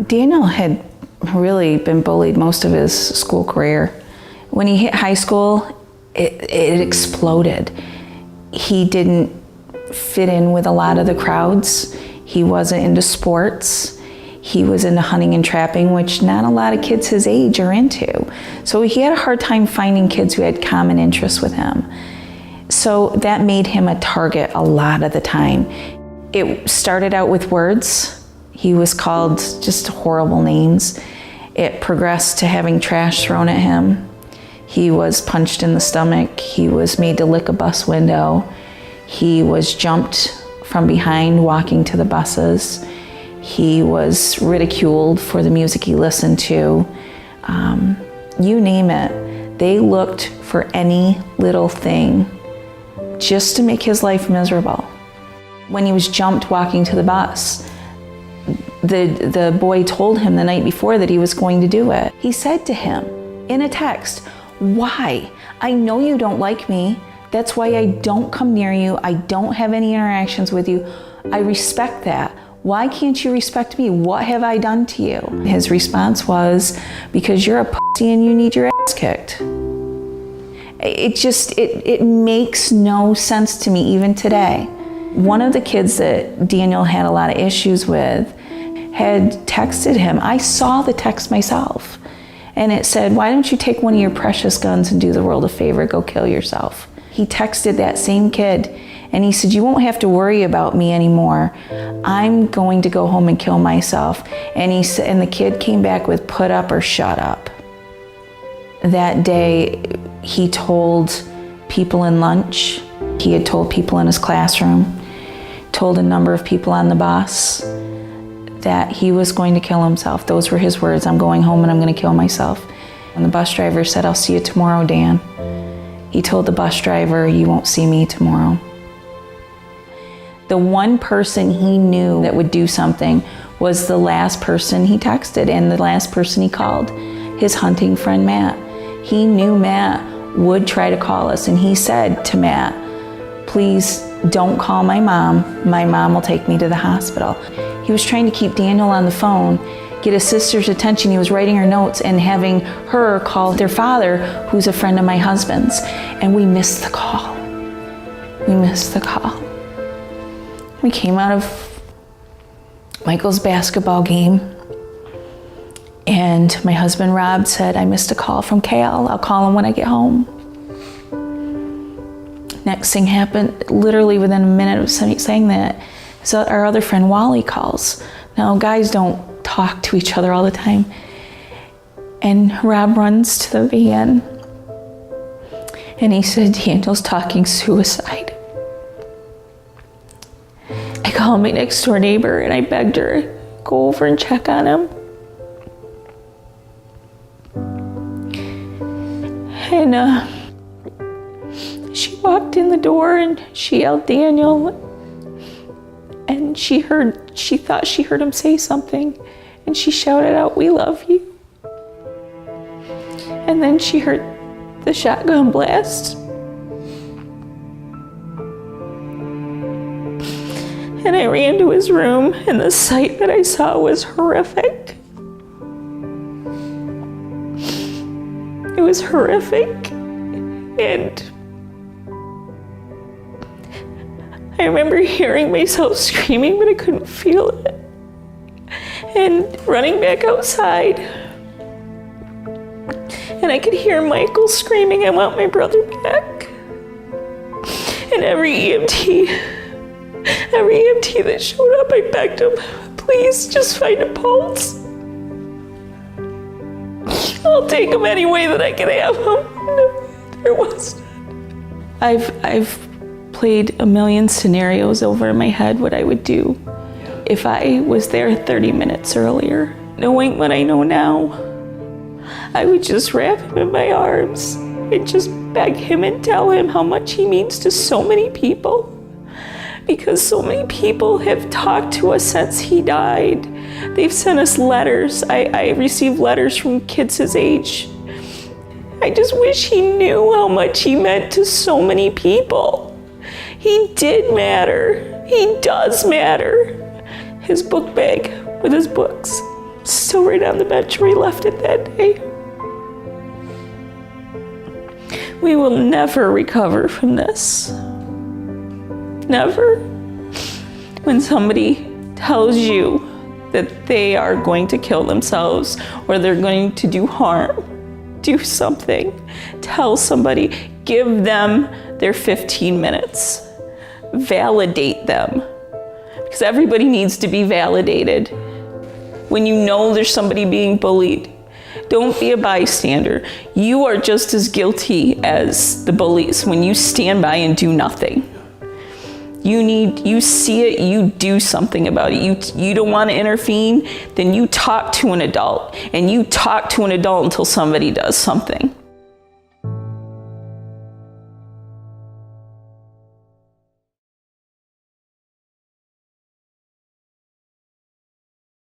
Daniel had really been bullied most of his school career. When he hit high school, it exploded. He didn't fit in with a lot of the crowds. He wasn't into sports. He was into hunting and trapping, which not a lot of kids his age are into. So he had a hard time finding kids who had common interests with him. So that made him a target a lot of the time. It started out with words. He was called just horrible names. It progressed to having trash thrown at him. He was punched in the stomach. He was made to lick a bus window. He was jumped from behind walking to the buses. He was ridiculed for the music he listened to. You name it. They looked for any little thing just to make his life miserable. When he was jumped walking to the bus, the boy told him the night before that he was going to do it. He said to him in a text, "Why? I know you don't like me. That's why I don't come near you. I don't have any interactions with you. I respect that. Why can't you respect me? What have I done to you?" His response was, "Because you're a pussy and you need your ass kicked." It makes no sense to me even today. One of the kids that Daniel had a lot of issues with had texted him. I saw the text myself. And it said, "Why don't you take one of your precious guns and do the world a favor, go kill yourself?" He texted that same kid and he said, "You won't have to worry about me anymore. I'm going to go home and kill myself." And the kid came back with, "Put up or shut up." That day, he told people in lunch, he had told people in his classroom, told a number of people on the bus that he was going to kill himself. Those were his words, "I'm going home and I'm going to kill myself." And the bus driver said, "I'll see you tomorrow, Dan." He told the bus driver, "You won't see me tomorrow." The one person he knew that would do something was the last person he texted and the last person he called, his hunting friend, Matt. He knew Matt would try to call us, and he said to Matt, "Please don't call my mom. My mom will take me to the hospital." He was trying to keep Daniel on the phone, get his sister's attention. He was writing her notes and having her call their father, who's a friend of my husband's. And we missed the call. We missed the call. We came out of Michael's basketball game, and my husband Rob said, "I missed a call from Cal. I'll call him when I get home." Next thing happened, literally within a minute of saying that, so our other friend Wally calls. Now, guys don't talk to each other all the time. And Rob runs to the van and he said, "Daniel's talking suicide." I called my next door neighbor and I begged her to go over and check on him. And she walked in the door and she yelled, "Daniel." And she thought she heard him say something, and she shouted out, "We love you." And then she heard the shotgun blast. And I ran to his room, and the sight that I saw was horrific. It was horrific, and I remember hearing myself screaming, but I couldn't feel it. And running back outside. And I could hear Michael screaming, "I want my brother back." And every EMT that showed up, I begged him, "Please just find a pulse. I'll take him any way that I can have him." No, there was none. I've played a million scenarios over in my head what I would do if I was there 30 minutes earlier. Knowing what I know now, I would just wrap him in my arms and just beg him and tell him how much he means to so many people. Because so many people have talked to us since he died. They've sent us letters. I received letters from kids his age. I just wish he knew how much he meant to so many people. He did matter. He does matter. His book bag with his books. Still right on the bench where he left it that day. We will never recover from this. Never. When somebody tells you that they are going to kill themselves or they're going to do harm, do something. Tell somebody, give them their 15 minutes. Validate them. Because everybody needs to be validated. When you know there's somebody being bullied, don't be a bystander. You are just as guilty as the bullies when you stand by and do nothing. You see it, you do something about it. You don't want to intervene, then you talk to an adult. And you talk to an adult until somebody does something.